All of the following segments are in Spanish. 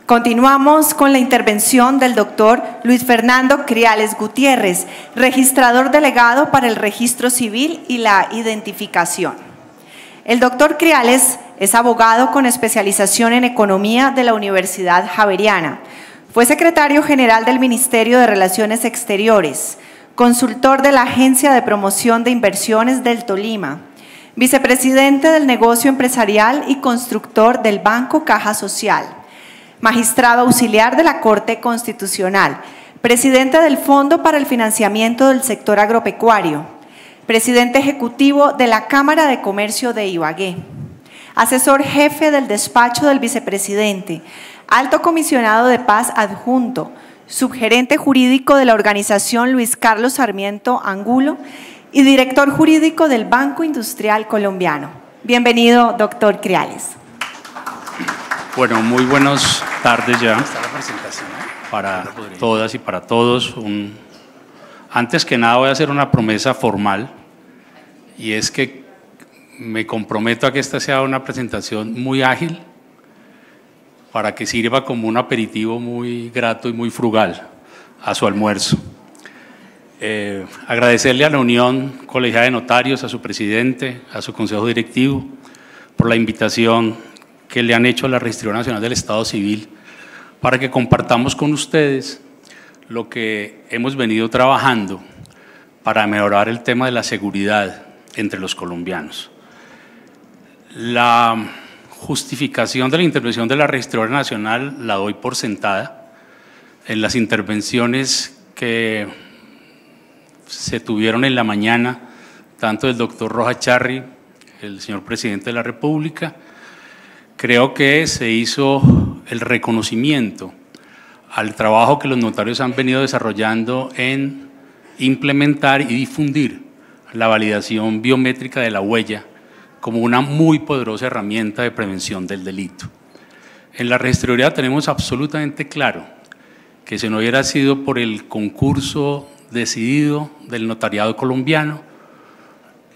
Continuamos con la intervención del doctor Luis Fernando Criales Gutiérrez, registrador delegado para el Registro Civil y la Identificación. El doctor Criales es abogado con especialización en Economía de la Universidad Javeriana. Fue secretario general del Ministerio de Relaciones Exteriores, consultor de la Agencia de Promoción de Inversiones del Tolima, vicepresidente del Negocio Empresarial y constructor del Banco Caja Social, magistrado auxiliar de la Corte Constitucional, presidente del Fondo para el Financiamiento del Sector Agropecuario, presidente ejecutivo de la Cámara de Comercio de Ibagué, asesor jefe del despacho del vicepresidente, alto comisionado de paz adjunto, subgerente jurídico de la organización Luis Carlos Sarmiento Angulo y director jurídico del Banco Industrial Colombiano. Bienvenido, doctor Criales. Bueno, muy buenas tardes ya para todas y para todos. Antes que nada voy a hacer una promesa formal y es que me comprometo a que esta sea una presentación muy ágil para que sirva como un aperitivo muy grato y muy frugal a su almuerzo. Agradecerle a la Unión Colegiada de Notarios, a su presidente, a su consejo directivo, por la invitación que le han hecho a la Registraduría Nacional del Estado Civil para que compartamos con ustedes lo que hemos venido trabajando para mejorar el tema de la seguridad entre los colombianos. La justificación de la intervención de la Registraduría Nacional la doy por sentada. En las intervenciones que se tuvieron en la mañana, tanto del doctor Rojas Charri, el señor presidente de la República, creo que se hizo el reconocimiento al trabajo que los notarios han venido desarrollando en implementar y difundir la validación biométrica de la huella como una muy poderosa herramienta de prevención del delito. En la registraduría tenemos absolutamente claro que si no hubiera sido por el concurso decidido del notariado colombiano,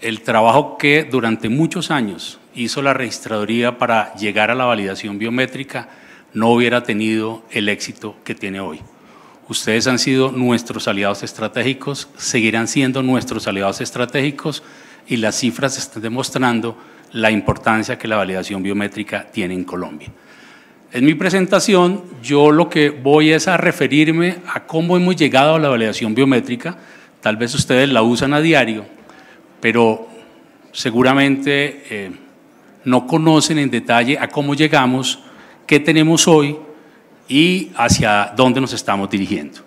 el trabajo que durante muchos años hizo la registraduría para llegar a la validación biométrica no hubiera tenido el éxito que tiene hoy. Ustedes han sido nuestros aliados estratégicos, seguirán siendo nuestros aliados estratégicos y las cifras están demostrando la importancia que la validación biométrica tiene en Colombia. En mi presentación yo lo que voy es a referirme a cómo hemos llegado a la validación biométrica. Tal vez ustedes la usan a diario, pero seguramente no conocen en detalle a cómo llegamos, qué tenemos hoy y hacia dónde nos estamos dirigiendo.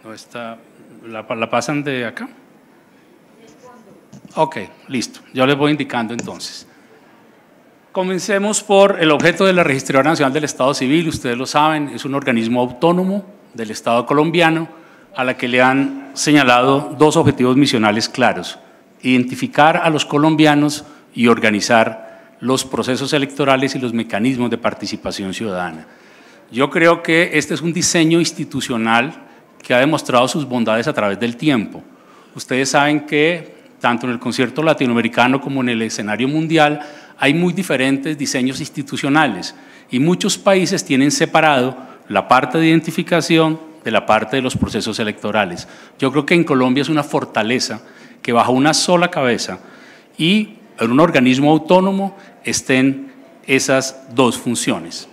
¿No está? ¿La pasan de acá? Ok, listo. Yo les voy indicando entonces. Comencemos por el objeto de la Registraduría Nacional del Estado Civil. Ustedes lo saben, es un organismo autónomo del Estado colombiano a la que le han señalado dos objetivos misionales claros: identificar a los colombianos y organizar los procesos electorales y los mecanismos de participación ciudadana. Yo creo que este es un diseño institucional que ha demostrado sus bondades a través del tiempo. Ustedes saben que tanto en el concierto latinoamericano como en el escenario mundial hay muy diferentes diseños institucionales y muchos países tienen separado la parte de identificación de la parte de los procesos electorales. Yo creo que en Colombia es una fortaleza que bajo una sola cabeza y en un organismo autónomo estén esas dos funciones.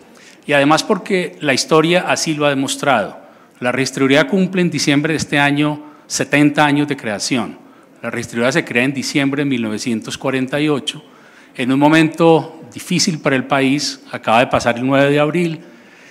Y además porque la historia así lo ha demostrado. La registraduría cumple en diciembre de este año 70 años de creación. La registraduría se crea en diciembre de 1948, en un momento difícil para el país. Acaba de pasar el 9 de abril,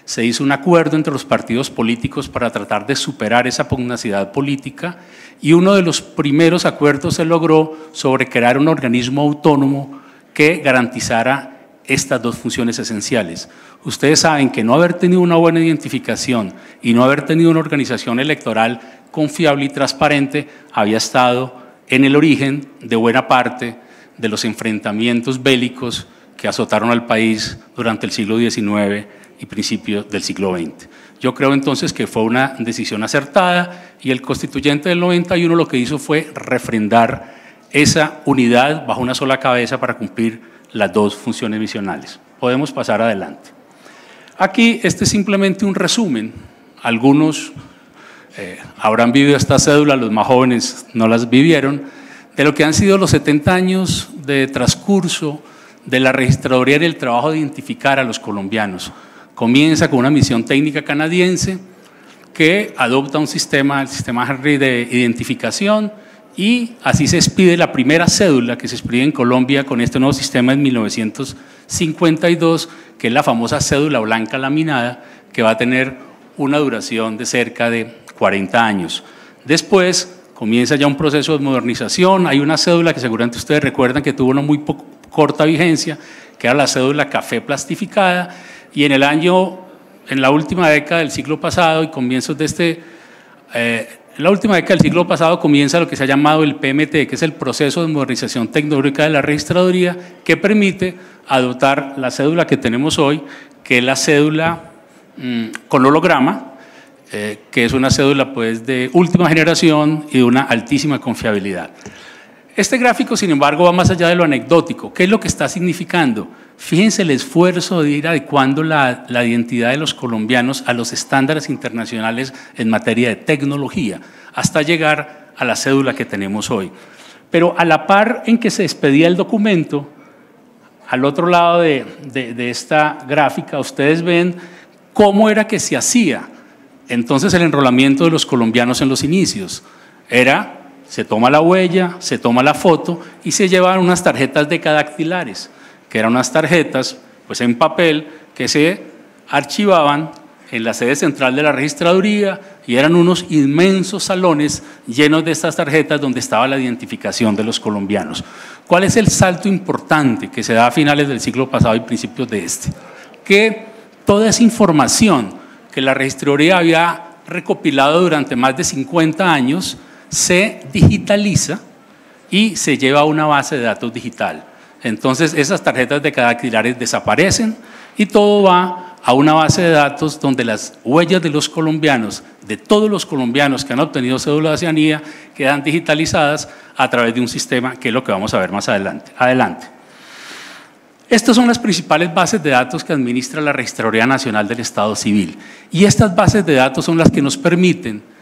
se hizo un acuerdo entre los partidos políticos para tratar de superar esa pugnacidad política y uno de los primeros acuerdos se logró sobre crear un organismo autónomo que garantizara estas dos funciones esenciales. Ustedes saben que no haber tenido una buena identificación y no haber tenido una organización electoral confiable y transparente había estado en el origen de buena parte de los enfrentamientos bélicos que azotaron al país durante el siglo XIX y principios del siglo XX. Yo creo entonces que fue una decisión acertada y el constituyente del 91 lo que hizo fue refrendar esa unidad bajo una sola cabeza para cumplir las dos funciones misionales. Podemos pasar adelante. Aquí este es simplemente un resumen. Algunos habrán vivido esta cédula, los más jóvenes no las vivieron, de lo que han sido los 70 años de transcurso de la registraduría en el trabajo de identificar a los colombianos. Comienza con una misión técnica canadiense que adopta un sistema, el sistema Henry de identificación, y así se expide la primera cédula que se expide en Colombia con este nuevo sistema en 1952, que es la famosa cédula blanca laminada, que va a tener una duración de cerca de 40 años. Después comienza ya un proceso de modernización. Hay una cédula que seguramente ustedes recuerdan que tuvo una muy corta vigencia, que era la cédula café plastificada, y en la última década del siglo pasado y comienzos de en la última década del siglo pasado comienza lo que se ha llamado el PMT, que es el proceso de modernización tecnológica de la registraduría, que permite adoptar la cédula que tenemos hoy, que es la cédula con holograma, que es una cédula pues de última generación y de una altísima confiabilidad. Este gráfico, sin embargo, va más allá de lo anecdótico. ¿Qué es lo que está significando? Fíjense el esfuerzo de ir adecuando la identidad de los colombianos a los estándares internacionales en materia de tecnología, hasta llegar a la cédula que tenemos hoy. Pero a la par en que se expedía el documento, al otro lado de esta gráfica, ustedes ven cómo era que se hacía entonces el enrolamiento de los colombianos en los inicios. Se toma la huella, se toma la foto y se llevan unas tarjetas decadactilares, que eran unas tarjetas pues en papel que se archivaban en la sede central de la registraduría y eran unos inmensos salones llenos de estas tarjetas donde estaba la identificación de los colombianos. ¿Cuál es el salto importante que se da a finales del siglo pasado y principios de este? Que toda esa información que la registraduría había recopilado durante más de 50 años se digitaliza y se lleva a una base de datos digital. Entonces esas tarjetas decadactilares desaparecen y todo va a una base de datos donde las huellas de los colombianos, de todos los colombianos que han obtenido cédula de ciudadanía, quedan digitalizadas a través de un sistema que es lo que vamos a ver más adelante. Estas son las principales bases de datos que administra la Registraduría Nacional del Estado Civil y estas bases de datos son las que nos permiten,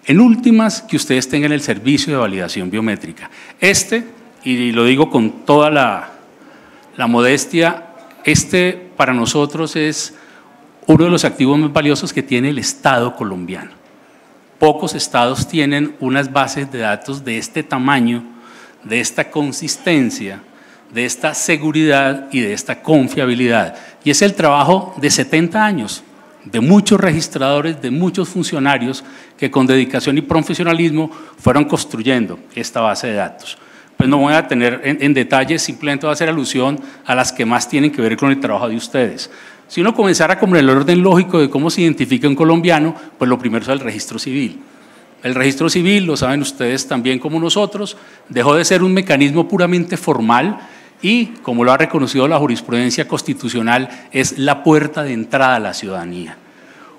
en últimas, que ustedes tengan el servicio de validación biométrica. Y lo digo con toda la modestia, para nosotros es uno de los activos más valiosos que tiene el Estado colombiano. Pocos estados tienen unas bases de datos de este tamaño, de esta consistencia, de esta seguridad y de esta confiabilidad. Y es el trabajo de 70 años, de muchos registradores, de muchos funcionarios que con dedicación y profesionalismo fueron construyendo esta base de datos. Pues no voy a tener en detalle, simplemente voy a hacer alusión a las que más tienen que ver con el trabajo de ustedes. Si uno comenzara con el orden lógico de cómo se identifica un colombiano, pues lo primero es el registro civil. El registro civil, lo saben ustedes también como nosotros, dejó de ser un mecanismo puramente formal y, como lo ha reconocido la jurisprudencia constitucional, es la puerta de entrada a la ciudadanía.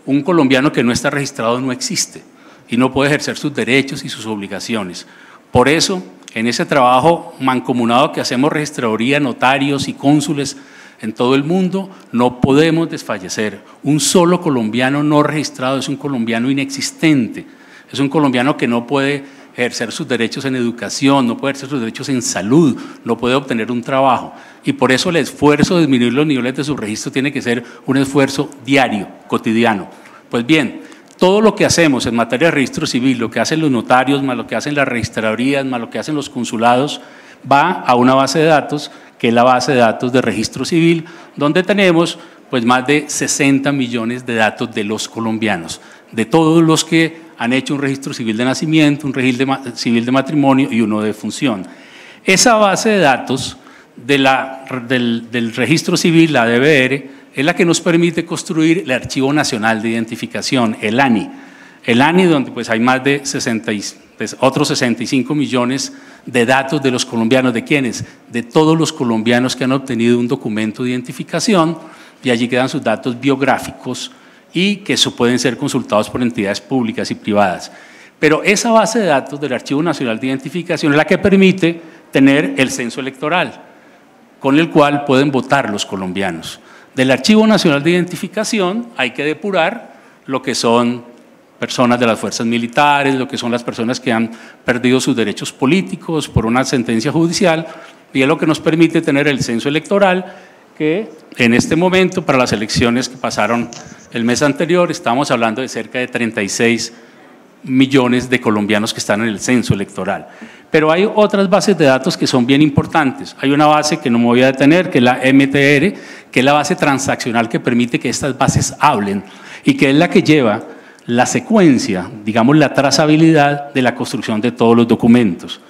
Un colombiano que no está registrado no existe y no puede ejercer sus derechos y sus obligaciones. Por eso, en ese trabajo mancomunado que hacemos registraduría, notarios y cónsules en todo el mundo, no podemos desfallecer. Un solo colombiano no registrado es un colombiano inexistente, es un colombiano que no puede ejercer sus derechos en educación, no puede ejercer sus derechos en salud, no puede obtener un trabajo. Y por eso el esfuerzo de disminuir los niveles de su registro tiene que ser un esfuerzo diario, cotidiano. Pues bien, todo lo que hacemos en materia de registro civil, lo que hacen los notarios, más lo que hacen las registradurías, más lo que hacen los consulados, va a una base de datos, que es la base de datos de registro civil, donde tenemos pues más de 60 millones de datos de los colombianos, de todos los que han hecho un registro civil de nacimiento, un registro civil de matrimonio y uno de función. Esa base de datos del registro civil, la DBR, es la que nos permite construir el Archivo Nacional de Identificación, el ANI. El ANI, donde pues hay más de otros 65 millones de datos de los colombianos. ¿De quiénes? De todos los colombianos que han obtenido un documento de identificación y allí quedan sus datos biográficos y que pueden ser consultados por entidades públicas y privadas. Pero esa base de datos del Archivo Nacional de Identificación es la que permite tener el censo electoral, con el cual pueden votar los colombianos. Del Archivo Nacional de Identificación hay que depurar lo que son personas de las fuerzas militares, lo que son las personas que han perdido sus derechos políticos por una sentencia judicial, y es lo que nos permite tener el censo electoral, que en este momento, para las elecciones que pasaron el mes anterior, estamos hablando de cerca de 36 millones de colombianos que están en el censo electoral. Pero hay otras bases de datos que son bien importantes. Hay una base que no me voy a detener, que es la MTR, que es la base transaccional que permite que estas bases hablen y que es la que lleva la secuencia, digamos la trazabilidad de la construcción de todos los documentos.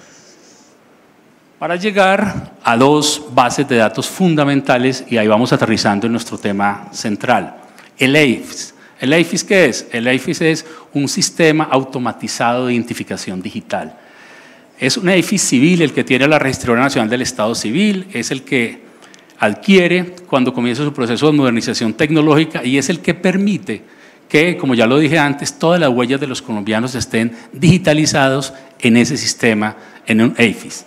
Para llegar a dos bases de datos fundamentales, y ahí vamos aterrizando en nuestro tema central. El EIFS. ¿El EIFS qué es? El EIFS es un sistema automatizado de identificación digital. Es un EIFS civil el que tiene la Registraduría Nacional del Estado Civil, es el que adquiere cuando comienza su proceso de modernización tecnológica y es el que permite que, como ya lo dije antes, todas las huellas de los colombianos estén digitalizados en ese sistema, en un EIFS.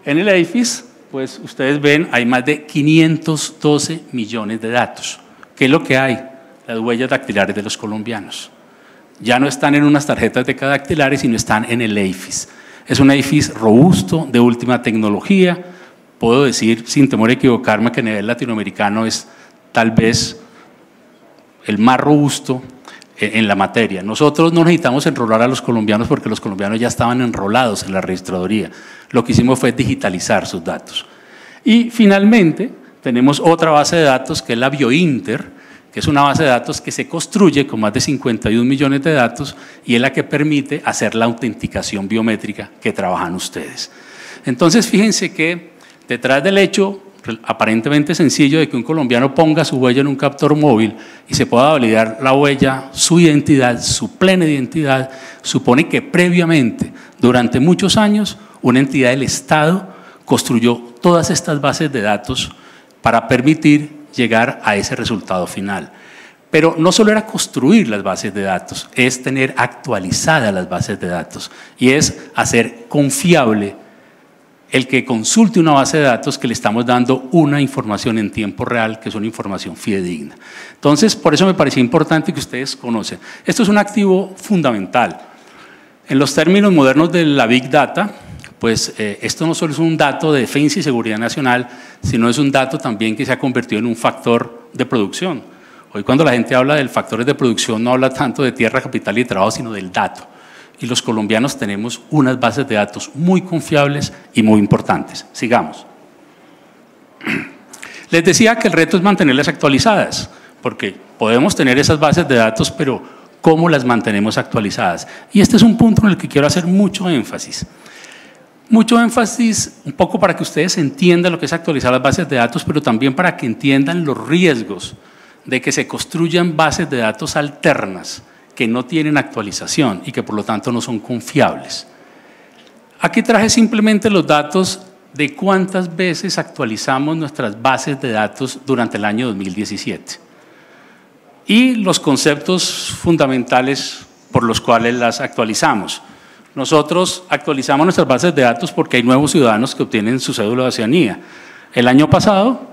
En el EIFS, pues ustedes ven, hay más de 512 millones de datos. ¿Qué es lo que hay? Las huellas dactilares de los colombianos. Ya no están en unas tarjetas de dactilares, sino están en el EIFS. Es un EIFS robusto, de última tecnología. Puedo decir, sin temor a equivocarme, que a nivel latinoamericano es tal vez el más robusto en la materia. Nosotros no necesitamos enrolar a los colombianos porque los colombianos ya estaban enrolados en la registraduría. Lo que hicimos fue digitalizar sus datos. Y finalmente tenemos otra base de datos que es la BioInter, que es una base de datos que se construye con más de 51 millones de datos y es la que permite hacer la autenticación biométrica que trabajan ustedes. Entonces, fíjense que detrás del hecho aparentemente sencillo de que un colombiano ponga su huella en un captor móvil y se pueda validar la huella, su identidad, su plena identidad, supone que previamente, durante muchos años, una entidad del Estado construyó todas estas bases de datos para permitir llegar a ese resultado final. Pero no solo era construir las bases de datos, es tener actualizadas las bases de datos y es hacer confiable el que consulte una base de datos que le estamos dando una información en tiempo real, que es una información fidedigna. Entonces, por eso me parecía importante que ustedes conocen. Esto es un activo fundamental. En los términos modernos de la Big Data, pues esto no solo es un dato de defensa y seguridad nacional, sino es un dato también que se ha convertido en un factor de producción. Hoy cuando la gente habla de factores de producción no habla tanto de tierra, capital y trabajo, sino del dato. Y los colombianos tenemos unas bases de datos muy confiables y muy importantes. Sigamos. Les decía que el reto es mantenerlas actualizadas, porque podemos tener esas bases de datos, pero ¿cómo las mantenemos actualizadas? Y este es un punto en el que quiero hacer mucho énfasis. Mucho énfasis un poco para que ustedes entiendan lo que es actualizar las bases de datos, pero también para que entiendan los riesgos de que se construyan bases de datos alternas que no tienen actualización y que por lo tanto no son confiables. Aquí traje simplemente los datos de cuántas veces actualizamos nuestras bases de datos durante el año 2017 y los conceptos fundamentales por los cuales las actualizamos. Nosotros actualizamos nuestras bases de datos porque hay nuevos ciudadanos que obtienen su cédula de ciudadanía. El año pasado,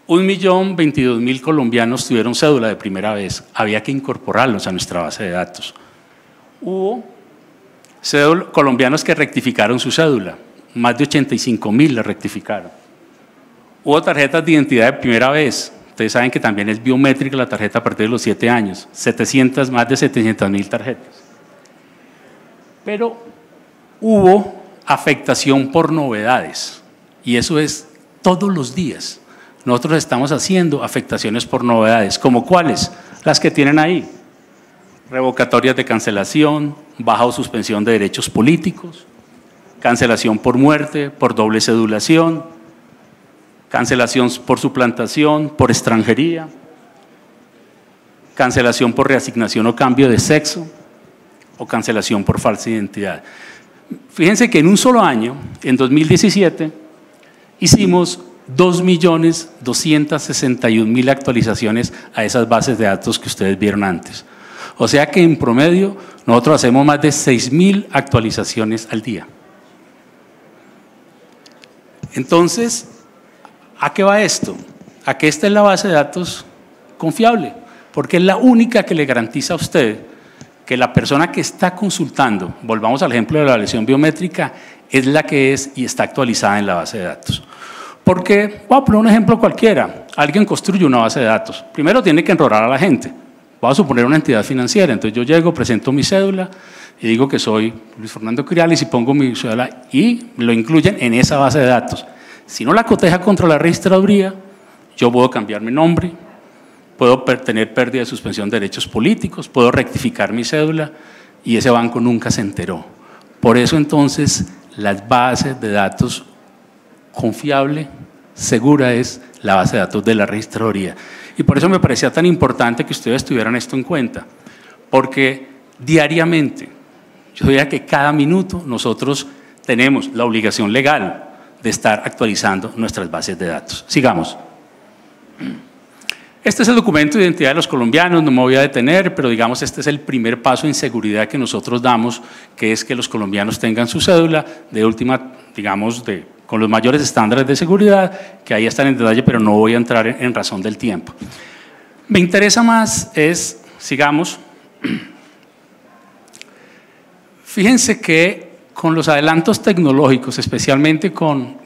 1.022.000 colombianos tuvieron cédula de primera vez. Había que incorporarlos a nuestra base de datos. Hubo colombianos que rectificaron su cédula. Más de 85.000 la rectificaron. Hubo tarjetas de identidad de primera vez. Ustedes saben que también es biométrica la tarjeta a partir de los 7 años. Más de 700.000 tarjetas. Pero hubo afectación por novedades. Y eso es todos los días. Nosotros estamos haciendo afectaciones por novedades, ¿como cuáles? Las que tienen ahí, revocatorias de cancelación, baja o suspensión de derechos políticos, cancelación por muerte, por doble cedulación, cancelación por suplantación, por extranjería, cancelación por reasignación o cambio de sexo, o cancelación por falsa identidad. Fíjense que en un solo año, en 2017, hicimos 2.261.000 actualizaciones a esas bases de datos que ustedes vieron antes. O sea que en promedio nosotros hacemos más de 6.000 actualizaciones al día. Entonces, ¿a qué va esto? A que esta es la base de datos confiable, porque es la única que le garantiza a usted que la persona que está consultando, volvamos al ejemplo de la evaluación biométrica, es la que es y está actualizada en la base de datos. Porque, voy a poner un ejemplo cualquiera, alguien construye una base de datos, primero tiene que enrolar a la gente, voy a suponer una entidad financiera, entonces yo llego, presento mi cédula y digo que soy Luis Fernando Criales y pongo mi cédula y lo incluyen en esa base de datos. Si no la coteja contra la registraduría, yo puedo cambiar mi nombre, puedo tener pérdida de suspensión de derechos políticos, puedo rectificar mi cédula y ese banco nunca se enteró. Por eso entonces las bases de datos confiable, segura es la base de datos de la registraduría. Y por eso me parecía tan importante que ustedes tuvieran esto en cuenta, porque diariamente, yo diría que cada minuto nosotros tenemos la obligación legal de estar actualizando nuestras bases de datos. Sigamos. Este es el documento de identidad de los colombianos, no me voy a detener, pero digamos este es el primer paso en seguridad que nosotros damos, que es que los colombianos tengan su cédula de última, digamos, con los mayores estándares de seguridad, que ahí están en detalle, pero no voy a entrar en razón del tiempo. Me interesa más es, sigamos, fíjense que con los adelantos tecnológicos, especialmente con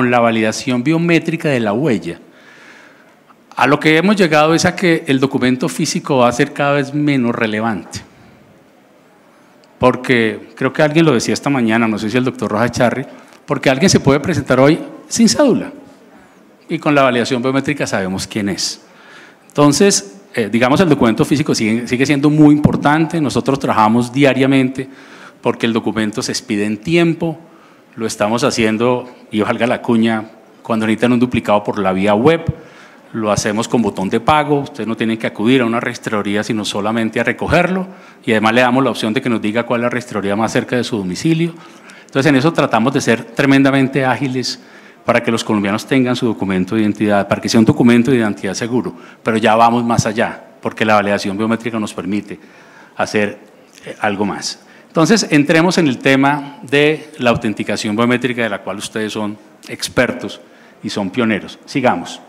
la validación biométrica de la huella, a lo que hemos llegado es a que el documento físico va a ser cada vez menos relevante. Porque creo que alguien lo decía esta mañana, no sé si el doctor Rojas Charri, porque alguien se puede presentar hoy sin cédula y con la validación biométrica sabemos quién es. Entonces, digamos, el documento físico sigue siendo muy importante, nosotros trabajamos diariamente porque el documento se expide en tiempo, lo estamos haciendo, y valga la cuña, cuando necesitan un duplicado por la vía web, lo hacemos con botón de pago, ustedes no tienen que acudir a una registraduría sino solamente a recogerlo y además le damos la opción de que nos diga cuál es la registraduría más cerca de su domicilio. Entonces en eso tratamos de ser tremendamente ágiles para que los colombianos tengan su documento de identidad, para que sea un documento de identidad seguro, pero ya vamos más allá porque la validación biométrica nos permite hacer algo más. Entonces entremos en el tema de la autenticación biométrica de la cual ustedes son expertos y son pioneros. Sigamos.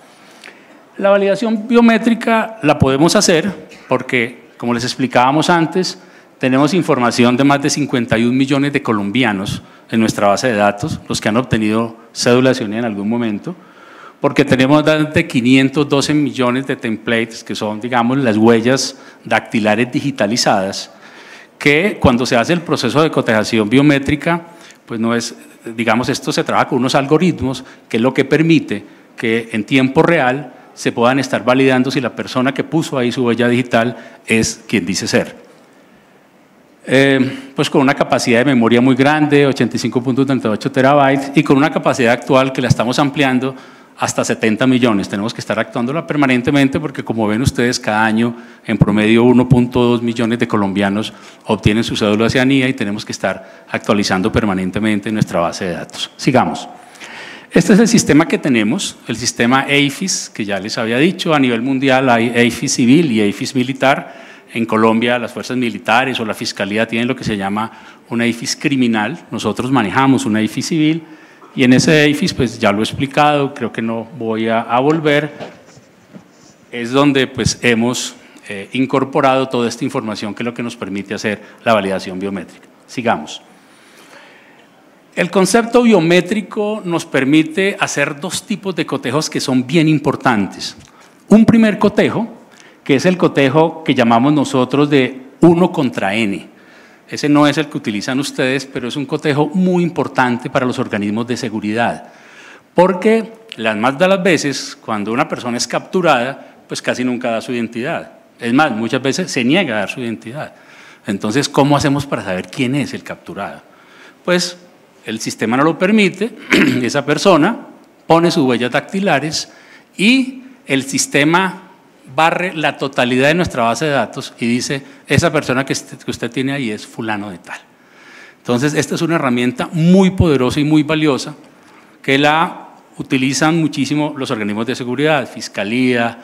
La validación biométrica la podemos hacer porque, como les explicábamos antes, tenemos información de más de 51 millones de colombianos en nuestra base de datos, los que han obtenido cédula de ciudadanía en algún momento, porque tenemos más de 512 millones de templates, que son, digamos, las huellas dactilares digitalizadas, que cuando se hace el proceso de cotejación biométrica, pues no es, digamos, esto se trabaja con unos algoritmos, que es lo que permite que en tiempo real se puedan estar validando si la persona que puso ahí su huella digital es quien dice ser. Pues con una capacidad de memoria muy grande, 85.38 terabytes, y con una capacidad actual que la estamos ampliando hasta 70 millones. Tenemos que estar actuándola permanentemente porque, como ven ustedes, cada año en promedio 1.2 millones de colombianos obtienen su cédula de ciudadanía y tenemos que estar actualizando permanentemente nuestra base de datos. Sigamos. Este es el sistema que tenemos, el sistema AFIS, que ya les había dicho. A nivel mundial hay AFIS civil y AFIS militar. En Colombia las fuerzas militares o la fiscalía tienen lo que se llama un AFIS criminal. Nosotros manejamos un AFIS civil y en ese AFIS, pues ya lo he explicado, creo que no voy a volver, es donde pues hemos incorporado toda esta información que es lo que nos permite hacer la validación biométrica. Sigamos. El concepto biométrico nos permite hacer dos tipos de cotejos que son bien importantes. Un primer cotejo, que es el cotejo que llamamos nosotros de 1 contra N. Ese no es el que utilizan ustedes, pero es un cotejo muy importante para los organismos de seguridad, porque las más de las veces, cuando una persona es capturada, pues casi nunca da su identidad. Es más, muchas veces se niega a dar su identidad. Entonces, ¿cómo hacemos para saber quién es el capturado? Pues el sistema no lo permite, esa persona pone sus huellas dactilares y el sistema barre la totalidad de nuestra base de datos y dice, esa persona que usted tiene ahí es fulano de tal. Entonces, esta es una herramienta muy poderosa y muy valiosa que la utilizan muchísimo los organismos de seguridad, fiscalía,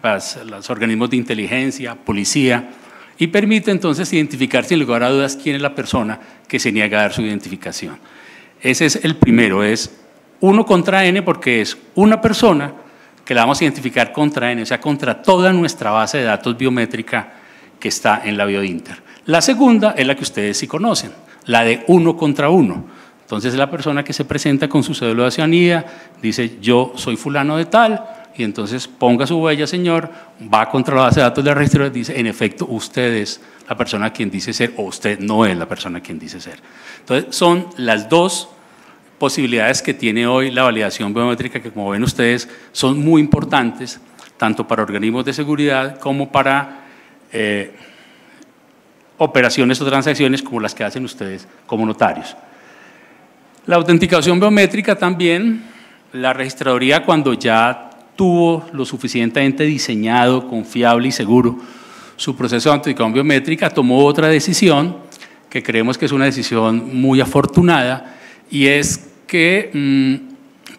los organismos de inteligencia, policía, y permite entonces identificar sin lugar a dudas quién es la persona que se niega a dar su identificación. Ese es el primero, es 1 contra N, porque es una persona que la vamos a identificar contra N, o sea, contra toda nuestra base de datos biométrica que está en la Biodinter. La segunda es la que ustedes sí conocen, la de 1 contra 1. Entonces es la persona que se presenta con su cédula de ciudadanía, dice yo soy fulano de tal, y entonces ponga su huella, señor, va contra la base de datos de la registraduría y dice, en efecto, usted es la persona quien dice ser o usted no es la persona quien dice ser. Entonces son las dos posibilidades que tiene hoy la validación biométrica que, como ven ustedes, son muy importantes, tanto para organismos de seguridad como para operaciones o transacciones como las que hacen ustedes como notarios. La autenticación biométrica también, la registraduría cuando ya tuvo lo suficientemente diseñado, confiable y seguro su proceso de autenticación biométrica, tomó otra decisión que creemos que es una decisión muy afortunada, y es que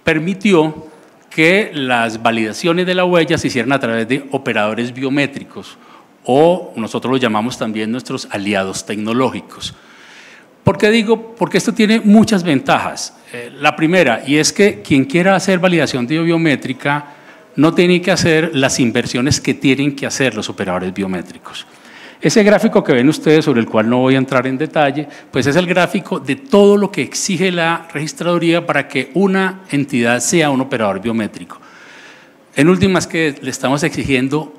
permitió que las validaciones de la huella se hicieran a través de operadores biométricos, o nosotros los llamamos también nuestros aliados tecnológicos. ¿Por qué digo? Porque esto tiene muchas ventajas. La primera, y es que quien quiera hacer validación biométrica no tiene que hacer las inversiones que tienen que hacer los operadores biométricos. Ese gráfico que ven ustedes, sobre el cual no voy a entrar en detalle, pues es el gráfico de todo lo que exige la registraduría para que una entidad sea un operador biométrico. En últimas, que le estamos exigiendo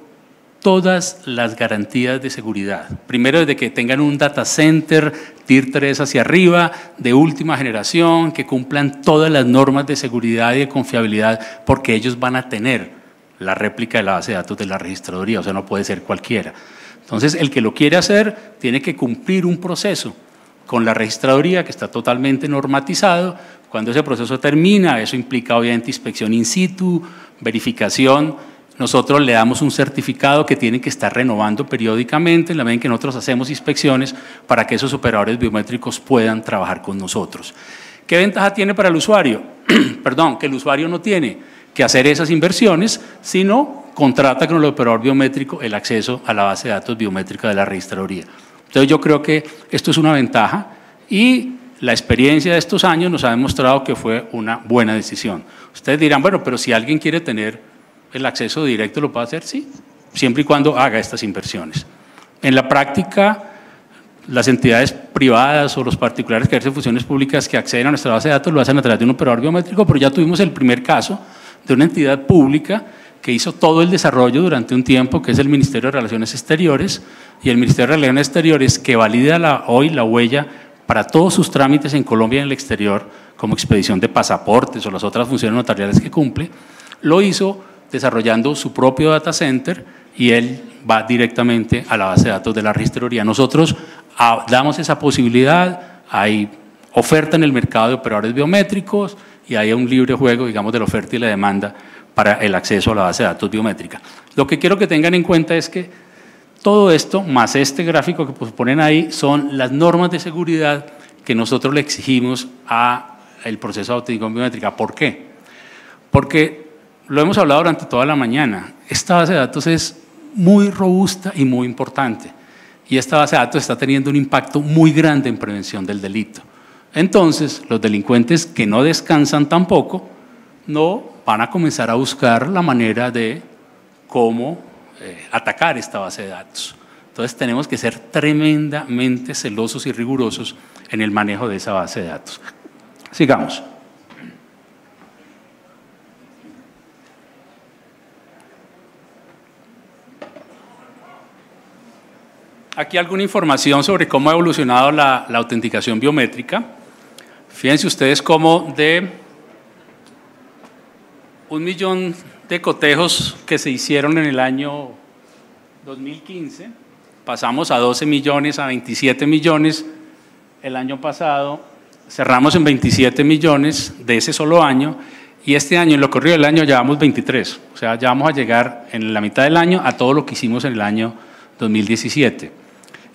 todas las garantías de seguridad. Primero, desde que tengan un data center Tier 3 hacia arriba, de última generación, que cumplan todas las normas de seguridad y de confiabilidad, porque ellos van a tener la réplica de la base de datos de la registraduría, o sea, no puede ser cualquiera. Entonces, el que lo quiere hacer tiene que cumplir un proceso con la registraduría que está totalmente normatizado. Cuando ese proceso termina, eso implica obviamente inspección in situ, verificación. Nosotros le damos un certificado que tienen que estar renovando periódicamente, en la medida en que nosotros hacemos inspecciones para que esos operadores biométricos puedan trabajar con nosotros. ¿Qué ventaja tiene para el usuario? Perdón, que el usuario no tiene que hacer esas inversiones, sino contrata con el operador biométrico el acceso a la base de datos biométrica de la registraduría. Entonces yo creo que esto es una ventaja, y la experiencia de estos años nos ha demostrado que fue una buena decisión. Ustedes dirán, bueno, pero si alguien quiere tener el acceso directo, ¿lo puede hacer? Sí, siempre y cuando haga estas inversiones. En la práctica, las entidades privadas o los particulares que ejercen funciones públicas que acceden a nuestra base de datos lo hacen a través de un operador biométrico, pero ya tuvimos el primer caso de una entidad pública que hizo todo el desarrollo durante un tiempo, que es el Ministerio de Relaciones Exteriores, y el Ministerio de Relaciones Exteriores, que valida hoy la huella para todos sus trámites en Colombia y en el exterior, como expedición de pasaportes o las otras funciones notariales que cumple, lo hizo desarrollando su propio data center, y él va directamente a la base de datos de la registraduría. Nosotros damos esa posibilidad, hay oferta en el mercado de operadores biométricos y hay un libre juego, digamos, de la oferta y la demanda para el acceso a la base de datos biométrica. Lo que quiero que tengan en cuenta es que todo esto, más este gráfico que ponen ahí, son las normas de seguridad que nosotros le exigimos al proceso de autenticación biométrica. ¿Por qué? Porque lo hemos hablado durante toda la mañana, esta base de datos es muy robusta y muy importante, y esta base de datos está teniendo un impacto muy grande en prevención del delito. Entonces, los delincuentes que no descansan tampoco, no van a comenzar a buscar la manera de cómo atacar esta base de datos. Entonces, tenemos que ser tremendamente celosos y rigurosos en el manejo de esa base de datos. Sigamos. Aquí alguna información sobre cómo ha evolucionado la autenticación biométrica. Fíjense ustedes cómo de 1 millón de cotejos que se hicieron en el año 2015, pasamos a 12 millones, a 27 millones. El año pasado cerramos en 27 millones de ese solo año, y este año, en lo corrido del año, llevamos 23. O sea, ya vamos a llegar en la mitad del año a todo lo que hicimos en el año 2017.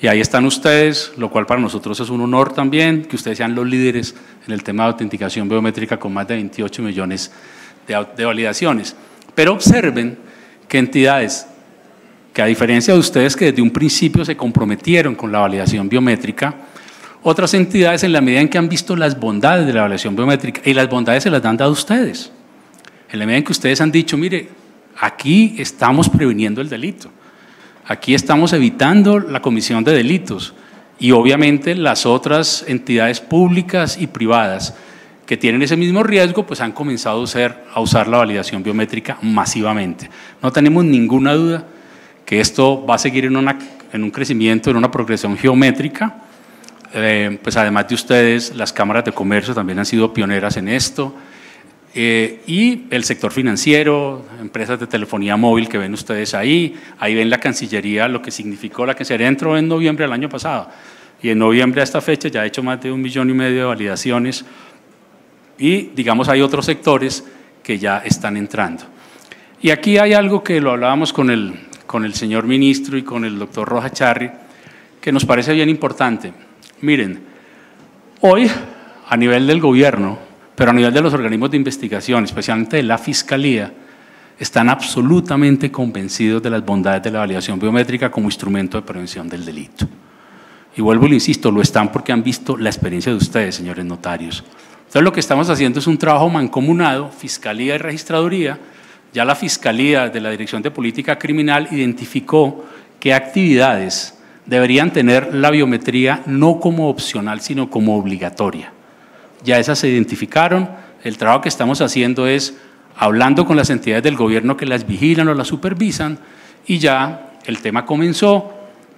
Y ahí están ustedes, lo cual para nosotros es un honor también, que ustedes sean los líderes en el tema de autenticación biométrica con más de 28 millones de validaciones. Pero observen que entidades que, a diferencia de ustedes que desde un principio se comprometieron con la validación biométrica, otras entidades, en la medida en que han visto las bondades de la validación biométrica, y las bondades se las han dado ustedes, en la medida en que ustedes han dicho, mire, aquí estamos previniendo el delito, aquí estamos evitando la comisión de delitos, y obviamente las otras entidades públicas y privadas que tienen ese mismo riesgo, pues han comenzado a usar la validación biométrica masivamente. No tenemos ninguna duda que esto va a seguir en un crecimiento, en una progresión geométrica. Pues además de ustedes, las cámaras de comercio también han sido pioneras en esto, y el sector financiero, empresas de telefonía móvil que ven ustedes ahí ven la Cancillería, lo que significó la Cancillería entró en noviembre del año pasado, y en noviembre a esta fecha ya ha hecho más de 1,5 millones de validaciones, y digamos hay otros sectores que ya están entrando. Y aquí hay algo que lo hablábamos con el señor ministro y con el doctor Rojas Charri, que nos parece bien importante. Miren, hoy a nivel del gobierno, pero a nivel de los organismos de investigación, especialmente de la Fiscalía, están absolutamente convencidos de las bondades de la validación biométrica como instrumento de prevención del delito. Y vuelvo y le insisto, lo están porque han visto la experiencia de ustedes, señores notarios. Entonces lo que estamos haciendo es un trabajo mancomunado, Fiscalía y Registraduría. Ya la Fiscalía de la Dirección de Política Criminal identificó qué actividades deberían tener la biometría no como opcional, sino como obligatoria. Ya esas se identificaron. El trabajo que estamos haciendo es hablando con las entidades del gobierno que las vigilan o las supervisan, y ya el tema comenzó.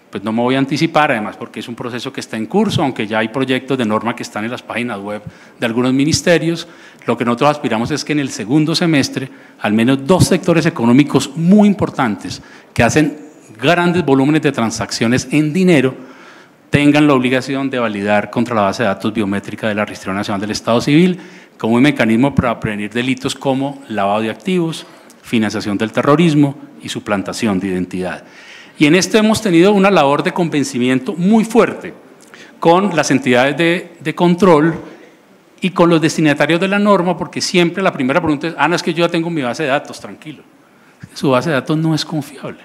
Pues no me voy a anticipar, además porque es un proceso que está en curso, aunque ya hay proyectos de norma que están en las páginas web de algunos ministerios. Lo que nosotros aspiramos es que en el segundo semestre, al menos 2 sectores económicos muy importantes que hacen grandes volúmenes de transacciones en dinero, tengan la obligación de validar contra la base de datos biométrica de la Registraduría Nacional del Estado Civil como un mecanismo para prevenir delitos como lavado de activos, financiación del terrorismo y suplantación de identidad. Y en esto hemos tenido una labor de convencimiento muy fuerte con las entidades de control y con los destinatarios de la norma, porque siempre la primera pregunta es, no, es que yo ya tengo mi base de datos, tranquilo. Su base de datos no es confiable,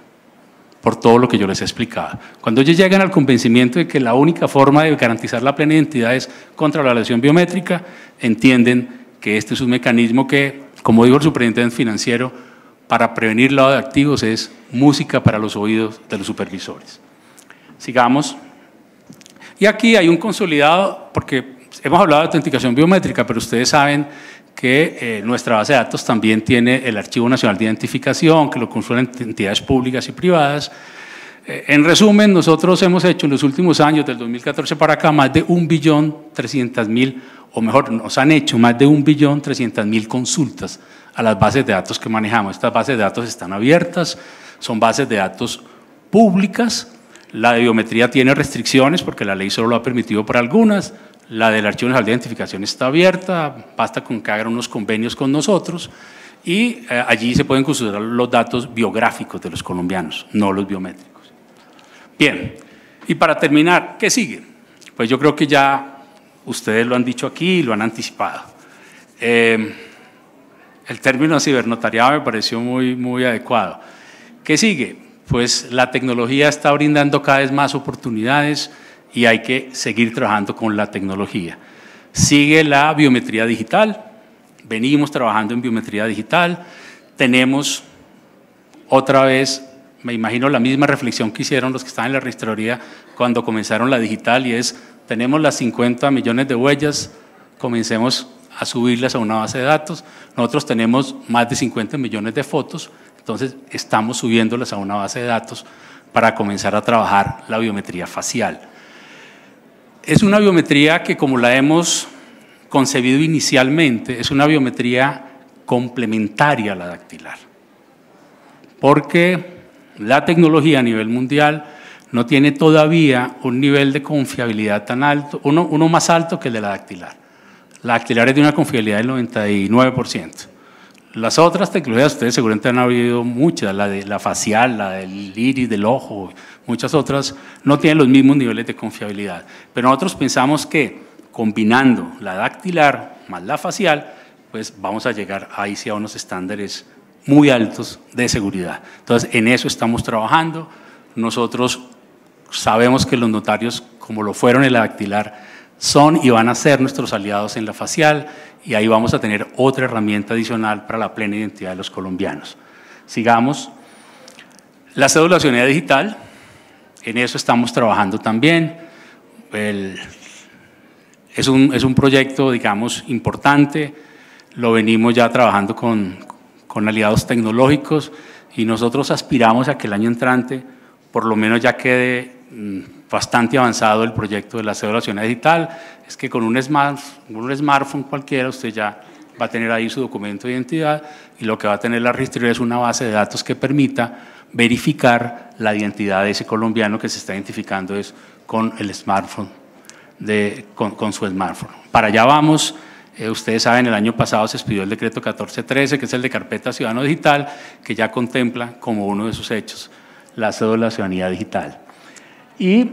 por todo lo que yo les he explicado. Cuando ellos llegan al convencimiento de que la única forma de garantizar la plena identidad es contra la validación biométrica, entienden que este es un mecanismo que, como dijo el superintendente financiero, para prevenir lavado de activos es música para los oídos de los supervisores. Sigamos. Y aquí hay un consolidado, porque hemos hablado de autenticación biométrica, pero ustedes saben que nuestra base de datos también tiene el Archivo Nacional de Identificación, que lo consuelen entidades públicas y privadas. En resumen, nosotros hemos hecho en los últimos años, del 2014 para acá, más de 1.300.000, o mejor, nos han hecho más de 1.300.000 consultas a las bases de datos que manejamos. Estas bases de datos están abiertas, son bases de datos públicas. La de biometría tiene restricciones porque la ley solo lo ha permitido para algunas. La del Archivo Nacional de Identificación está abierta, basta con que hagan unos convenios con nosotros, y allí se pueden considerar los datos biográficos de los colombianos, no los biométricos. Bien, y para terminar, ¿qué sigue? Pues yo creo que ya ustedes lo han dicho aquí y lo han anticipado. El término cibernotariado me pareció muy adecuado. ¿Qué sigue? Pues la tecnología está brindando cada vez más oportunidades y hay que seguir trabajando con la tecnología. Sigue la biometría digital, venimos trabajando en biometría digital, tenemos otra vez, me imagino la misma reflexión que hicieron los que están en la registraduría cuando comenzaron la digital, y es, tenemos las 50 millones de huellas, comencemos a subirlas a una base de datos. Nosotros tenemos más de 50 millones de fotos, entonces estamos subiéndolas a una base de datos para comenzar a trabajar la biometría facial. Es una biometría que, como la hemos concebido inicialmente, es una biometría complementaria a la dactilar, porque la tecnología a nivel mundial no tiene todavía un nivel de confiabilidad tan alto, uno más alto que el de la dactilar. La dactilar es de una confiabilidad del 99%. Las otras tecnologías, ustedes seguramente han oído muchas, la de la facial, la del iris del ojo, muchas otras, no tienen los mismos niveles de confiabilidad. Pero nosotros pensamos que combinando la dactilar más la facial, pues vamos a llegar ahí sí a unos estándares muy altos de seguridad. Entonces, en eso estamos trabajando. Nosotros sabemos que los notarios, como lo fueron en la dactilar, son y van a ser nuestros aliados en la facial, y ahí vamos a tener otra herramienta adicional para la plena identidad de los colombianos. Sigamos. La cédula de ciudadanía digital, en eso estamos trabajando también. Es un proyecto, digamos, importante, lo venimos ya trabajando con aliados tecnológicos, y nosotros aspiramos a que el año entrante por lo menos ya quede bastante avanzado el proyecto de la cédula de ciudadanía digital. Es que con un smartphone cualquiera usted ya va a tener ahí su documento de identidad, y lo que va a tener la registraduría es una base de datos que permita verificar la identidad de ese colombiano que se está identificando es con el smartphone, con su smartphone. Para allá vamos. Ustedes saben, el año pasado se expidió el decreto 1413, que es el de carpeta ciudadano digital, que ya contempla como uno de sus hechos la cédula de ciudadanía digital. Y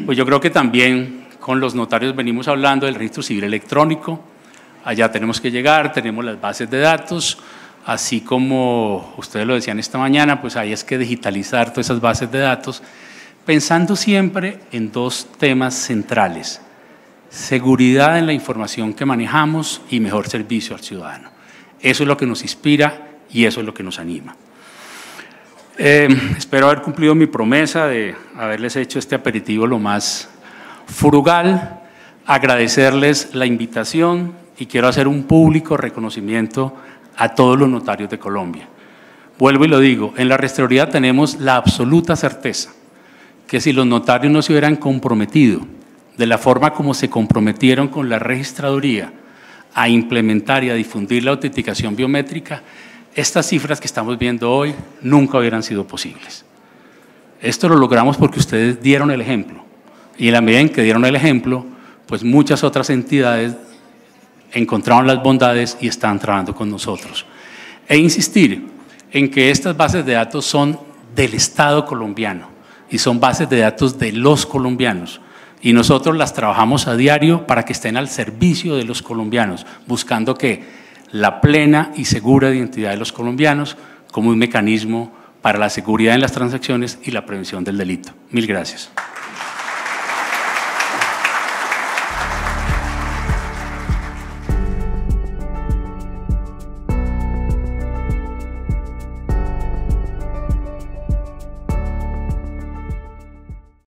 pues yo creo que también con los notarios venimos hablando del registro civil electrónico. Allá tenemos que llegar, tenemos las bases de datos, así como ustedes lo decían esta mañana, pues ahí es que digitalizar todas esas bases de datos, pensando siempre en dos temas centrales: seguridad en la información que manejamos y mejor servicio al ciudadano. Eso es lo que nos inspira y eso es lo que nos anima. Espero haber cumplido mi promesa de haberles hecho este aperitivo lo más frugal, agradecerles la invitación, y quiero hacer un público reconocimiento a todos los notarios de Colombia. Vuelvo y lo digo, en la registraduría tenemos la absoluta certeza que si los notarios no se hubieran comprometido de la forma como se comprometieron con la registraduría a implementar y a difundir la autenticación biométrica, estas cifras que estamos viendo hoy nunca hubieran sido posibles. Esto lo logramos porque ustedes dieron el ejemplo, y en la medida en que dieron el ejemplo, pues muchas otras entidades encontraron las bondades y están trabajando con nosotros. E insistir en que estas bases de datos son del Estado colombiano y son bases de datos de los colombianos, y nosotros las trabajamos a diario para que estén al servicio de los colombianos, buscando que la plena y segura identidad de los colombianos como un mecanismo para la seguridad en las transacciones y la prevención del delito. Mil gracias.